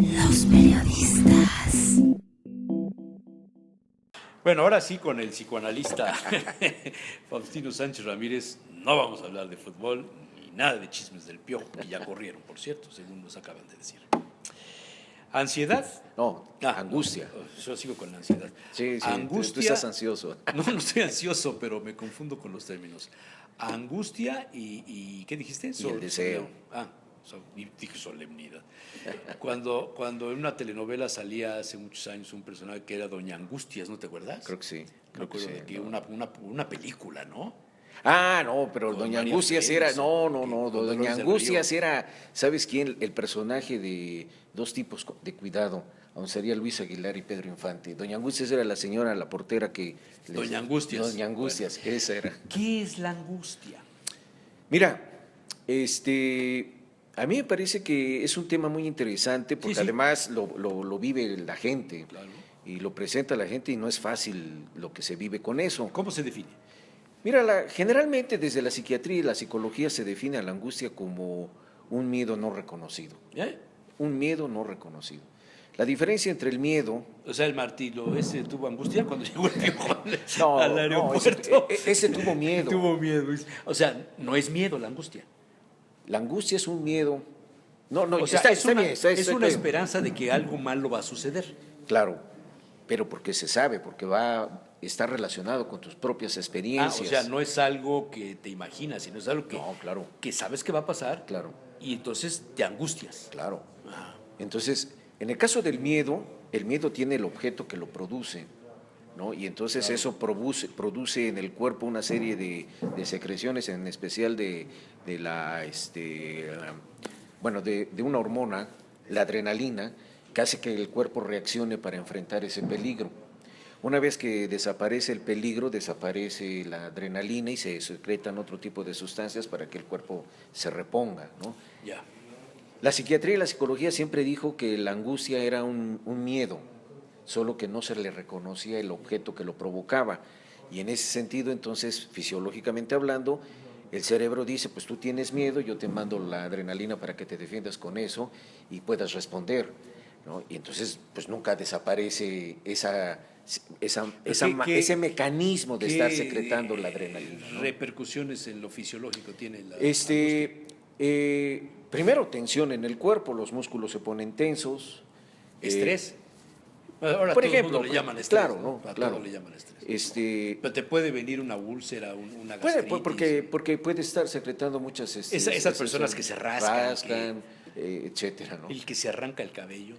Los periodistas. Bueno, ahora sí, con el psicoanalista Faustino Sánchez Ramírez no vamos a hablar de fútbol ni nada de chismes del Piojo, que ya corrieron, por cierto, según nos acaban de decir. ¿Ansiedad? No, angustia. No, yo sigo con la ansiedad. Sí, Angustia. tú estás ansioso. No estoy ansioso, pero me confundo con los términos. Angustia y ¿qué dijiste? Y el deseo. Dije solemnidad. Cuando en una telenovela salía hace muchos años un personaje que era Doña Angustias, ¿no te acuerdas? Creo que sí. Me acuerdo de que una película, ¿no? Ah, no, pero Con Doña María Angustias Félix, era. No, con Doña Dolores del Angustias Río. era. ¿Sabes quién? El personaje de dos tipos de cuidado. Aún sería Luis Aguilar y Pedro Infante. Doña Angustias era la señora, la portera que. Doña Angustias. Doña Angustias, Bueno. esa era. ¿Qué es la angustia? Mira, a mí me parece que es un tema muy interesante porque Sí. además lo vive la gente. Claro. Y lo presenta la gente y no es fácil lo que se vive con eso. ¿Cómo se define? Mira, generalmente desde la psiquiatría y la psicología se define a la angustia como un miedo no reconocido. Un miedo no reconocido. La diferencia entre el miedo... O sea, el martillo ese tuvo angustia cuando llegó el Piojo No, al aeropuerto. ese tuvo miedo. Tuvo miedo. O sea, no es miedo la angustia. La angustia es un miedo... No, O sea, está es una, bien, está es una bien. esperanza de que algo malo va a suceder. Claro, pero porque se sabe, porque está relacionado con tus propias experiencias. O sea, no es algo que te imaginas, sino es algo que, No, claro. que sabes que va a pasar. Claro. Y entonces te angustias. Claro. Ah. Entonces, en el caso del miedo, el miedo tiene el objeto que lo produce, ¿no? Y entonces eso produce en el cuerpo una serie de secreciones, en especial de una hormona, la adrenalina, que hace que el cuerpo reaccione para enfrentar ese peligro. Una vez que desaparece el peligro, desaparece la adrenalina y se secretan otro tipo de sustancias para que el cuerpo se reponga, ¿no? Ya. La psiquiatría y la psicología siempre dijo que la angustia era un miedo, solo que no se le reconocía el objeto que lo provocaba. Y en ese sentido, entonces, fisiológicamente hablando, el cerebro dice, pues tú tienes miedo, yo te mando la adrenalina para que te defiendas con eso y puedas responder, ¿no? Y entonces, pues nunca desaparece ese mecanismo de estar secretando la adrenalina, ¿no? ¿Repercusiones en lo fisiológico tiene la Primero, tensión en el cuerpo, los músculos se ponen tensos. estrés? Ahora por todo ejemplo, el mundo le llaman estrés. claro, ¿no? A Claro. todo le llaman estrés. Pero Pero te puede venir una úlcera, una puede, gastritis. porque puede estar secretando muchas... Esas personas que se rascan, etcétera, ¿no? El que se arranca el cabello.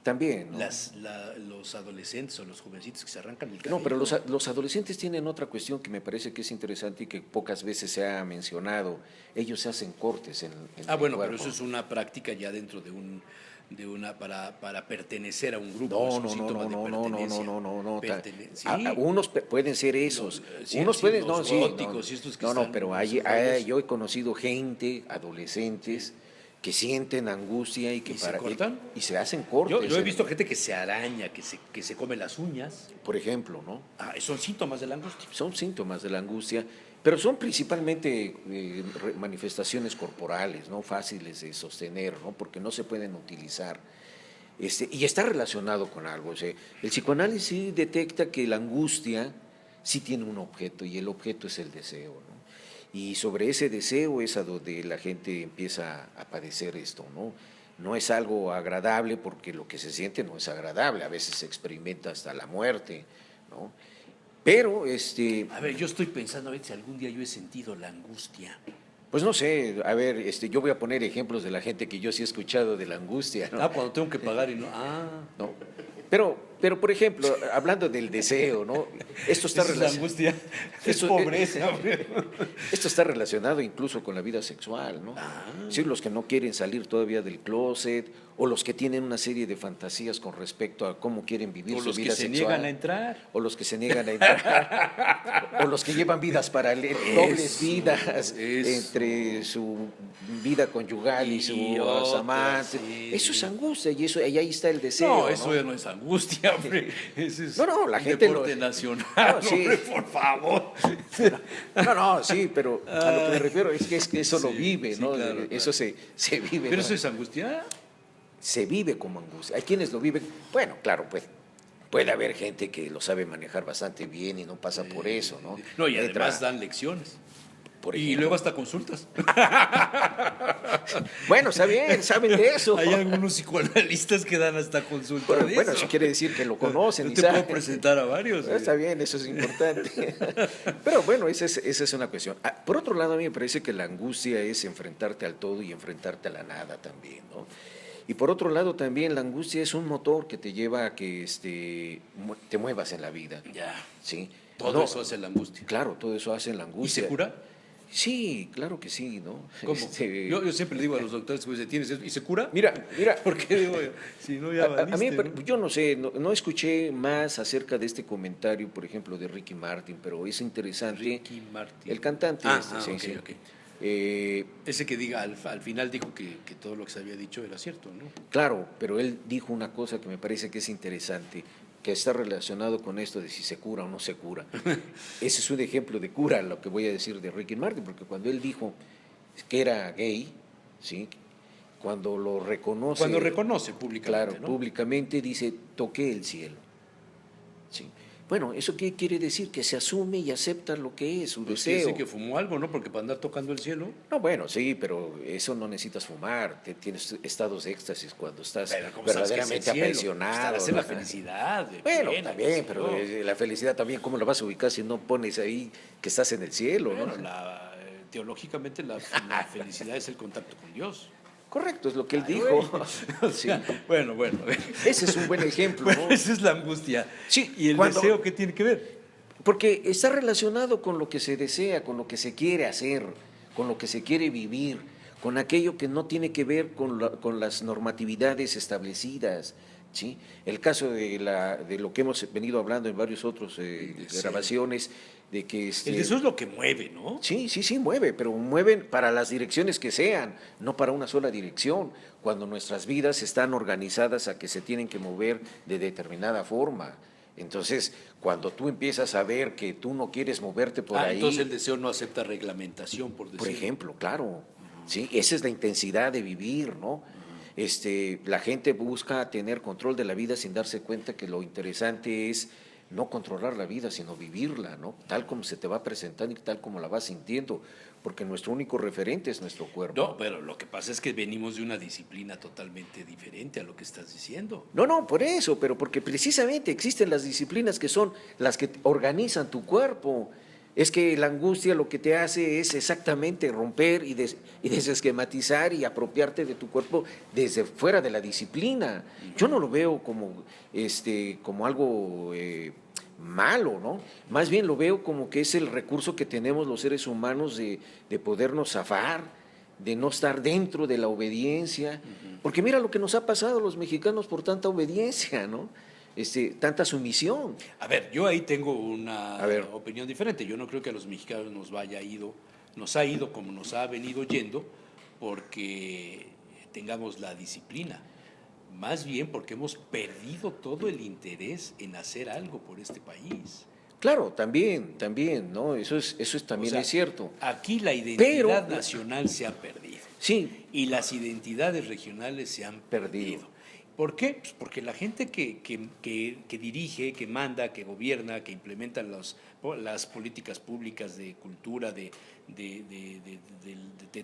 También, ¿no? Los adolescentes o los jovencitos que se arrancan el cabello. No, pero los adolescentes tienen otra cuestión que me parece que es interesante y que pocas veces se ha mencionado. Ellos se hacen cortes en el Bueno, cuerpo. pero eso es una práctica ya dentro de una para pertenecer a un grupo. No, es un no, síntoma de pertenencia. no. ¿Sí? Unos pueden ser esos. Sí, unos sí, pueden, los no, góticos y estos que no, están pero en los rollos. yo he conocido gente, adolescentes, que sienten angustia y que ¿Y se cortan? y se hacen cortes. Yo he visto gente que se araña, que se come las uñas. Por ejemplo, ¿no? Son síntomas de la angustia. Son síntomas de la angustia, pero son principalmente manifestaciones corporales, ¿no? Fáciles de sostener, ¿no? Porque no se pueden utilizar. Y está relacionado con algo. O sea, el psicoanálisis detecta que la angustia sí tiene un objeto y el objeto es el deseo, ¿no? Y sobre ese deseo es a donde la gente empieza a padecer esto, ¿no? No es algo agradable porque lo que se siente no es agradable, a veces se experimenta hasta la muerte, ¿no? Pero, A ver, yo estoy pensando a ver si algún día yo he sentido la angustia. pues no sé, a ver, yo voy a poner ejemplos de la gente que yo sí he escuchado de la angustia, ¿no? Cuando tengo que pagar y no. ¿No? Pero, por ejemplo, hablando del deseo, ¿no? Esto está Esa es la angustia. Es Esto- pobreza. Esto está relacionado incluso con la vida sexual, ¿no? Sí, los que no quieren salir todavía del closet o los que tienen una serie de fantasías con respecto a cómo quieren vivir O su los que vida se sexual. niegan a entrar. O los que se niegan a entrar. O los que llevan vidas paralelas, dobles vidas entre su vida conyugal y sus otras, amantes. sí. Eso es angustia y ahí está el deseo. No, eso ya no es angustia, hombre. Eso es No, la un gente deporte lo- nacional, No, sí. hombre, por favor. No, sí, pero a lo que me refiero es que eso lo Sí, vive, sí, ¿no? claro, Eso se vive. ¿Pero ¿no? eso es angustia? se vive como angustia. Hay quienes lo viven, bueno, claro, pues puede haber gente que lo sabe manejar bastante bien y no pasa por eso, ¿no? No, y Entra, además dan lecciones. por Y ejemplo. luego hasta consultas. Bueno, está bien, saben de eso. Hay algunos psicoanalistas que dan hasta consultas de Bueno, eso. eso quiere decir que lo conocen. Yo y te puedo saben. presentar a varios. Está bien, eso es importante. Pero bueno, esa es una cuestión. Por otro lado, a mí me parece que la angustia es enfrentarte al todo y enfrentarte a la nada también, ¿no? Y por otro lado, también la angustia es un motor que te lleva a que te muevas en la vida. Ya. ¿Sí? Todo No, eso hace la angustia. Claro, todo eso hace la ¿Y angustia. se cura? Sí, claro que sí, ¿no? ¿Cómo? Yo siempre le digo a los doctores, ¿tienes eso? ¿Y se cura? Mira, ¿Por qué digo yo? Si no, ya a mí, valiste, ¿no? yo no sé, no escuché más acerca de este comentario, por ejemplo, de Ricky Martin, pero es interesante. Ricky Martin. El cantante sí, ok, sí. ok. Eh, Ese que diga, al final dijo que todo lo que se había dicho era cierto, ¿no? claro, pero él dijo una cosa que me parece que es interesante, que está relacionado con esto de si se cura o no se cura. Ese es un ejemplo de cura, lo que voy a decir de Ricky Martin, porque cuando él dijo que era gay, ¿sí? Cuando lo reconoce... Cuando reconoce públicamente, Claro, ¿no? públicamente dice, toqué el cielo. ¿Sí? Bueno, ¿eso qué quiere decir? Que se asume y acepta lo que es, su Pues quiere deseo. decir que fumó algo, ¿no? Porque para andar tocando el cielo. No, bueno, sí, pero eso no necesitas fumar. Tienes estados de éxtasis cuando estás Pero ¿cómo sabes que es el verdaderamente cielo? apasionado. Estarás en la ¿no? felicidad. de Bueno, plena, también, qué sé pero yo. la felicidad también, ¿cómo la vas a ubicar si no pones ahí que estás en el cielo? Bueno, ¿no? teológicamente la felicidad es el contacto con Dios. Correcto, es lo que él Ay, dijo. güey. Sí. Bueno. Ese es un buen ejemplo. Bueno, ¿no? esa es la angustia. Sí, ¿Y el cuando- deseo qué tiene que ver? Porque está relacionado con lo que se desea, con lo que se quiere hacer, con lo que se quiere vivir, con aquello que no tiene que ver con las normatividades establecidas. ¿Sí? El caso de lo que hemos venido hablando en varios otros deseo. grabaciones, de que... El deseo es lo que mueve, ¿no? Sí, mueve, pero mueven para las direcciones que sean, no para una sola dirección, cuando nuestras vidas están organizadas a que se tienen que mover de determinada forma. Entonces, cuando tú empiezas a ver que tú no quieres moverte por ahí, Entonces el deseo no acepta reglamentación, por decirlo. por ejemplo, claro, ¿sí? Esa es la intensidad de vivir, ¿no? La gente busca tener control de la vida sin darse cuenta que lo interesante es no controlar la vida, sino vivirla, ¿no? Tal como se te va presentando y tal como la vas sintiendo, porque nuestro único referente es nuestro cuerpo. No, pero lo que pasa es que venimos de una disciplina totalmente diferente a lo que estás diciendo. No, por eso, pero porque precisamente existen las disciplinas que son las que organizan tu cuerpo. Es que la angustia lo que te hace es exactamente romper y desesquematizar y apropiarte de tu cuerpo desde fuera de la disciplina. Yo no lo veo como algo malo, ¿no? Más bien lo veo como que es el recurso que tenemos los seres humanos de podernos zafar, de no estar dentro de la obediencia. Porque mira lo que nos ha pasado a los mexicanos por tanta obediencia, ¿no? Tanta sumisión. A ver, yo ahí tengo una A ver. opinión diferente. Yo no creo que a los mexicanos nos ha ido como nos ha venido yendo porque tengamos la disciplina. Más bien porque hemos perdido todo el interés en hacer algo por este país. Claro, también, ¿no? Eso también O sea, es cierto. Aquí la identidad Pero- nacional se ha perdido. Sí, Y las identidades regionales se han perdido. ¿Por qué? Pues porque la gente que dirige, que manda, que gobierna, que implementa las políticas públicas de cultura, de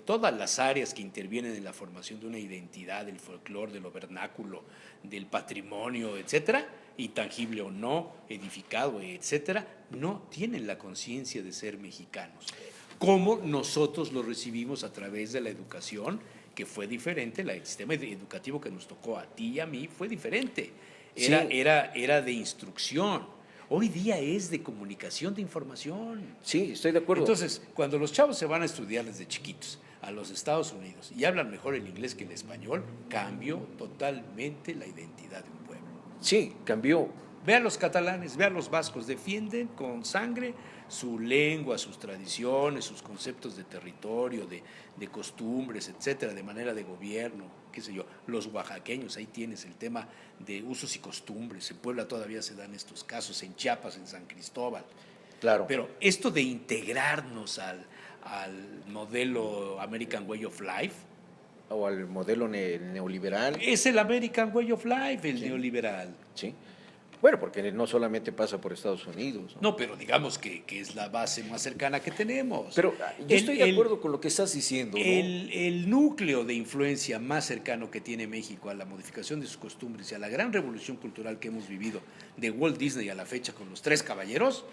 todas las áreas que intervienen en la formación de una identidad, del folclore, de lo vernáculo, del patrimonio, etcétera, intangible o no, edificado, etcétera, no tienen la conciencia de ser mexicanos. Como nosotros lo recibimos a través de la educación, que fue diferente, el sistema educativo que nos tocó a ti y a mí fue diferente. Era de instrucción. Hoy día es de comunicación de información. sí, estoy de acuerdo. Entonces, cuando los chavos se van a estudiar desde chiquitos a los Estados Unidos y hablan mejor el inglés que el español, cambió totalmente la identidad de un pueblo. Sí, cambió. Ve a los catalanes, ve a los vascos, defienden con sangre su lengua, sus tradiciones, sus conceptos de territorio, de costumbres, etcétera, de manera de gobierno, qué sé yo. Los oaxaqueños, ahí tienes el tema de usos y costumbres. En Puebla todavía se dan estos casos, en Chiapas, en San Cristóbal. Claro. Pero esto de integrarnos al modelo American Way of Life, O al modelo neoliberal. Es el American Way of Life, el neoliberal. Sí. Bueno, porque no solamente pasa por Estados Unidos. No, pero digamos que es la base más cercana que tenemos. Pero yo estoy de acuerdo con lo que estás diciendo, ¿no? El núcleo de influencia más cercano que tiene México a la modificación de sus costumbres y a la gran revolución cultural que hemos vivido de Walt Disney a la fecha con los Tres Caballeros,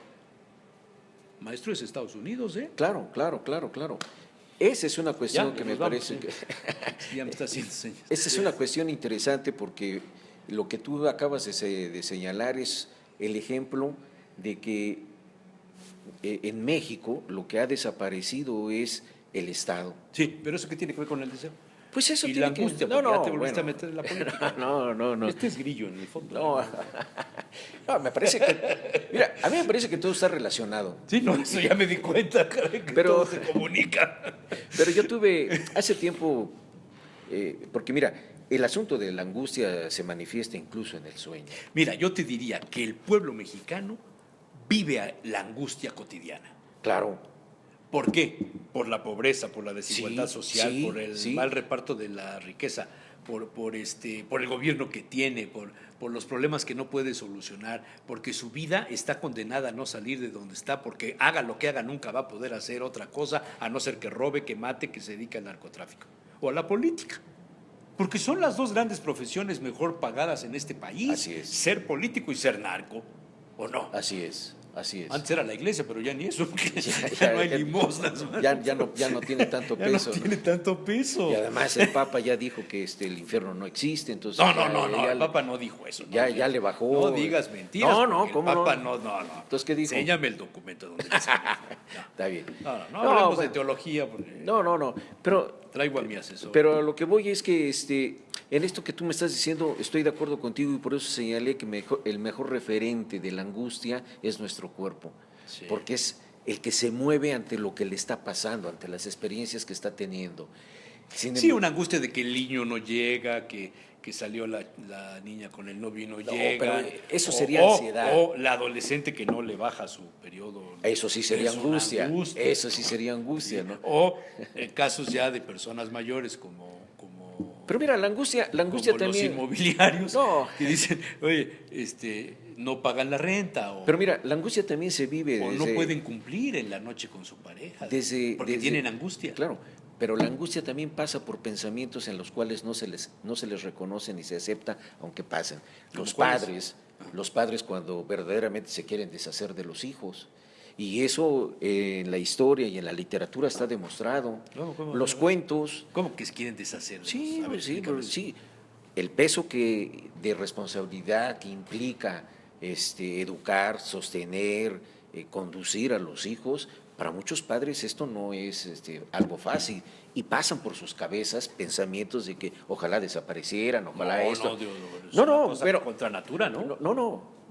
maestro, es Estados Unidos, ¿eh? Claro. Esa es una cuestión Ya, que me nos vamos, parece sí. que... Ya me está haciendo señas. Esa es una cuestión interesante porque lo que tú acabas de señalar es el ejemplo de que en México lo que ha desaparecido es el Estado. Sí, pero ¿eso qué tiene que ver con el deseo? Pues eso Y tiene la angustia, que... porque ya te volviste a meter en la política. No. Este es Grillo en el fondo. No, me parece que... Mira, a mí me parece que todo está relacionado. Sí, no, eso ya me di cuenta, caray, que Pero- todo se comunica. Pero yo tuve hace tiempo, porque mira, el asunto de la angustia se manifiesta incluso en el sueño. Mira, yo te diría que el pueblo mexicano vive la angustia cotidiana. Claro, ¿Por qué? Por la pobreza, por la desigualdad Sí, social, sí, por el sí. mal reparto de la riqueza, por el gobierno que tiene, por los problemas que no puede solucionar, porque su vida está condenada a no salir de donde está, porque haga lo que haga nunca va a poder hacer otra cosa, a no ser que robe, que mate, que se dedique al narcotráfico o a la política. Porque son las dos grandes profesiones mejor pagadas en este país, Así es. ser político y ser narco, ¿o no? así es. Antes era la iglesia, pero ya ni eso, porque ya Ya- no hay ya- limosnas. man. Ya no tiene tanto Ya peso. no tiene tanto peso. Y además el Papa ya dijo que el infierno no existe, entonces... No, ya el Papa no dijo eso. ya- no, ya le bajó. No digas mentiras. No, porque ¿cómo el no? Papa no. Entonces, ¿qué dijo? Enséñame el documento donde dice. Está bien. No hablemos de bueno, teología, porque No, pero... traigo a mi asesor. Pero a lo que voy es que en esto que tú me estás diciendo estoy de acuerdo contigo y por eso señalé que el mejor referente de la angustia es nuestro cuerpo, Sí. porque es el que se mueve ante lo que le está pasando, ante las experiencias que está teniendo. Sí, una angustia de que el niño no llega, que salió la niña con el novio y no llega. pero eso sería ansiedad. O la adolescente que no le baja su periodo. Eso sí sería Es una angustia. angustia. Eso sí sería angustia, ¿no? O casos ya de personas mayores como Pero mira, la angustia como también. los inmobiliarios No. que dicen, oye, no pagan la renta o, Pero mira, la angustia también se vive o no desde, pueden cumplir en la noche con su pareja desde porque desde- tienen angustia. Claro, pero la angustia también pasa por pensamientos en los cuales no se les reconoce ni se acepta, aunque pasen. ¿Como Los cuáles? los padres cuando verdaderamente se quieren deshacer de los hijos. Y eso en la historia y en la literatura está demostrado. ¿Cómo? Los cuentos, ¿Cómo que se quieren deshacer de sí, los- a ver, sí, explícame pues eso. sí. El peso de responsabilidad que implica educar, sostener, conducir a los hijos, para muchos padres esto no es algo fácil y pasan por sus cabezas pensamientos de que ojalá desaparecieran, ojalá esto. No, Dios, es No, una no, cosa pero- contra natura, ¿no?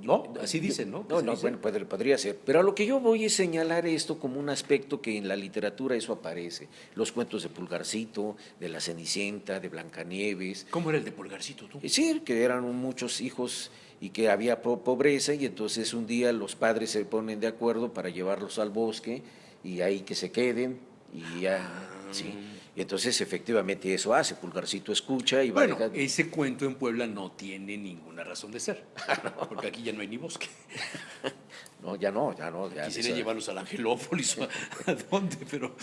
No, así dicen, ¿no? No, ¿Se no, dice? bueno, podría ser. Pero a lo que yo voy es señalar esto como un aspecto que en la literatura eso aparece. Los cuentos de Pulgarcito, de la Cenicienta, de Blancanieves. ¿Cómo era el de Pulgarcito tú? Es decir, que eran muchos hijos y que había pobreza y entonces un día los padres se ponen de acuerdo para llevarlos al bosque y ahí que se queden y ya, sí. Y entonces efectivamente eso hace, Pulgarcito escucha y va Bueno, dejando- ese cuento en Puebla no tiene ninguna razón de ser, porque aquí ya no hay ni bosque. No, ya no. Ya Quisiera llevarlos al Angelópolis o a dónde, pero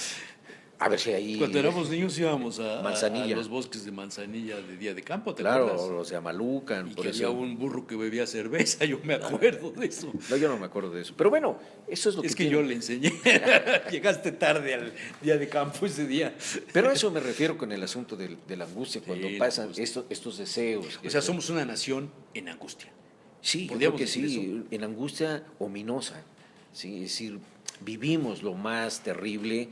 a ver si ahí... cuando éramos niños íbamos a Manzanilla. los bosques de Manzanilla de día de campo, ¿te Claro, acuerdas? los de Amalucan, Y por que eso... había un burro que bebía cerveza, yo me acuerdo de eso. No, yo no me acuerdo de eso. Pero bueno, eso es lo Es que que tiene- yo le enseñé. Llegaste tarde al día de campo ese día. Pero a eso me refiero con el asunto de la angustia, cuando la pasan angustia. estos deseos. O sea, somos una nación en angustia. Sí, yo creo ¿podríamos que decir sí, en angustia ominosa. ¿Sí? Es decir, vivimos lo más terrible,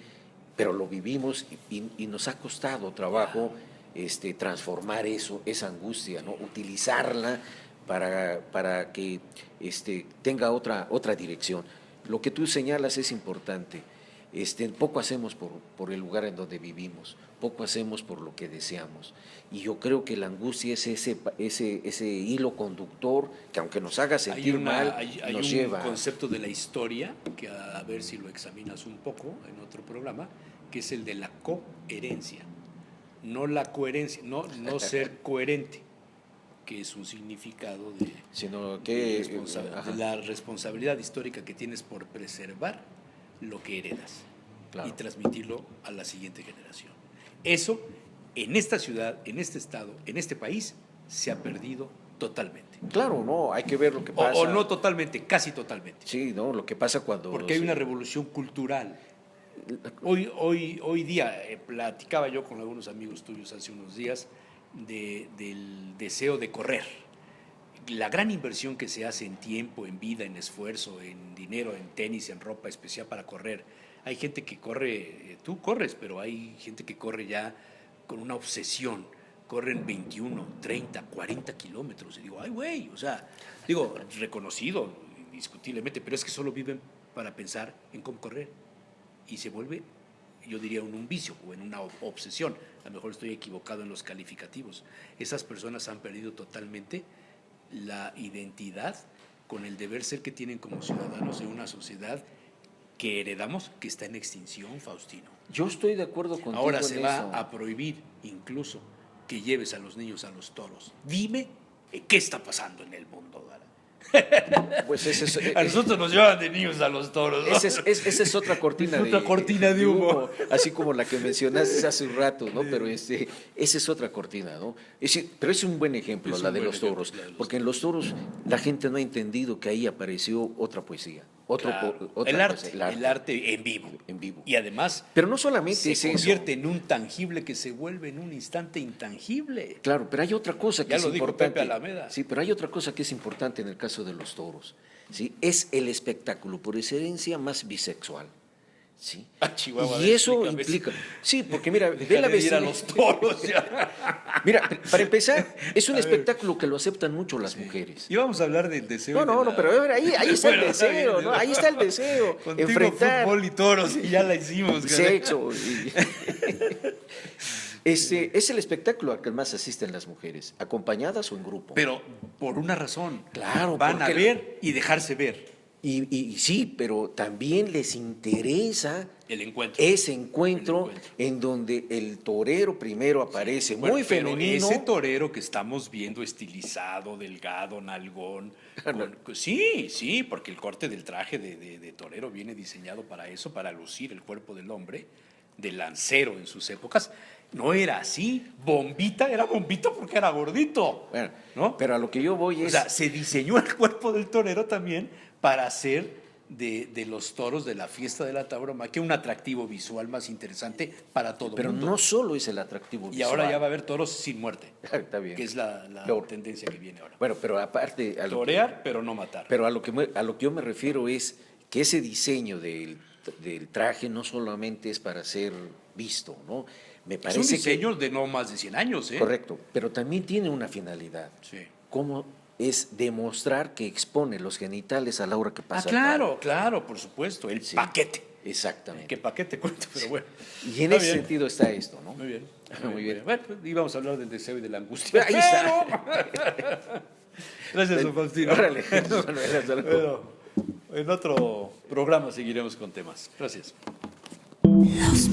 pero lo vivimos y nos ha costado trabajo transformar esa angustia, ¿no? Utilizarla para que tenga otra dirección. Lo que tú señalas es importante. Poco hacemos por el lugar en donde vivimos, poco hacemos por lo que deseamos. Y yo creo que la angustia es ese hilo conductor que aunque nos haga sentir mal, hay nos un lleva. concepto de la historia, que a ver si lo examinas un poco en otro programa, que es el de la coherencia. no la coherencia, no ser coherente, que es un significado de, Sino de que de la responsabilidad histórica que tienes por preservar lo que heredas Claro. y transmitirlo a la siguiente generación. Eso, en esta ciudad, en este estado, en este país, se ha perdido totalmente. Claro, no, hay que ver lo que pasa. O no totalmente, casi totalmente. Sí, no, lo que pasa cuando. Porque hay una revolución cultural. Hoy día, platicaba yo con algunos amigos tuyos hace unos días del deseo de correr. La gran inversión que se hace en tiempo, en vida, en esfuerzo, en dinero, en tenis, en ropa especial para correr. Hay gente que corre, tú corres, pero hay gente que corre ya con una obsesión. Corren 21, 30, 40 kilómetros. Y digo, ay, güey, o sea, digo, reconocido indiscutiblemente, pero es que solo viven para pensar en cómo correr. Y se vuelve, yo diría, un vicio o en una obsesión. A lo mejor estoy equivocado en los calificativos. Esas personas han perdido totalmente la identidad con el deber ser que tienen como ciudadanos de una sociedad que heredamos, que está en extinción, Faustino. Yo estoy de acuerdo contigo. Ahora en se eso. va a prohibir incluso que lleves a los niños a los toros. Dime, ¿qué está pasando en el mundo, Dara? Pues A nosotros nos llevan de niños a los toros, ¿no? esa es otra cortina Es otra cortina de humo. Así como la que mencionaste hace un rato, ¿no? Pero esa es otra cortina, ¿no? Pero es un buen ejemplo, Es la un de buen los ejemplo, toros. la de los Porque en los toros la gente no ha entendido que ahí apareció otra poesía. Claro, Otra el arte, cosa, el arte en vivo. En vivo. Y además Pero no solamente se es eso. convierte en un tangible que se vuelve en un instante intangible. Claro, pero hay otra cosa que Ya es lo dijo importante. Pepe Alameda. Sí, pero hay otra cosa que es importante en el caso de los toros. ¿Sí? Es el espectáculo por excelencia más bisexual. ¿Sí? Ah, Chihuahua, Y eso explícame implica. Sí, porque mira, ve Deja la de ir a vestimenta. los toros. Ya. Mira, para empezar, es un A ver. espectáculo que lo aceptan mucho las mujeres. Y vamos a hablar del deseo. No, pero a ver, ahí está el Bueno, está deseo, bien, ¿no? Ahí está el deseo. Contigo Enfrentar fútbol y toros y ya la hicimos. caray. sexo. Es el espectáculo al que más asisten las mujeres, acompañadas o en grupo. Pero por una razón. Claro, Van a porque- ver y dejarse ver Y sí, pero también les interesa el encuentro. ese encuentro, El encuentro. en donde el torero primero aparece Bueno, muy pero femenino. ese torero que estamos viendo estilizado, delgado, nalgón. Sí, porque el corte del traje de torero viene diseñado para eso, para lucir el cuerpo del hombre, de lancero en sus épocas. No era así. Bombita era bombita porque era gordito. Bueno, ¿no? pero a lo que yo voy O es... sea, se diseñó el cuerpo del torero también para hacer de los toros de la fiesta de la tauromaquia un atractivo visual más interesante para todo pero mundo. no solo es el atractivo Y ahora visual. ya va a haber toros sin muerte, Está bien. que es la Lo- tendencia que viene ahora. Bueno, pero aparte... Torear, pero no matar. Pero a lo que yo me refiero es que ese diseño del traje no solamente es para ser visto, ¿no? Me Es parece un diseño de no más de 100 años, ¿eh? correcto, pero también tiene una finalidad. Sí. ¿Cómo es demostrar que expone los genitales a la hora que Ah, pasa? claro, por supuesto, el Sí. paquete. Exactamente. ¿Qué paquete cuenta? Pero bueno. Y en Está ese bien. sentido está esto, ¿no? Muy bien. Muy bien. Bueno, pues íbamos a hablar del deseo y de la angustia. Ahí está. Gracias, don Faustino. Órale, Manuel, hasta luego. Bueno, en otro programa seguiremos con temas. Gracias. Los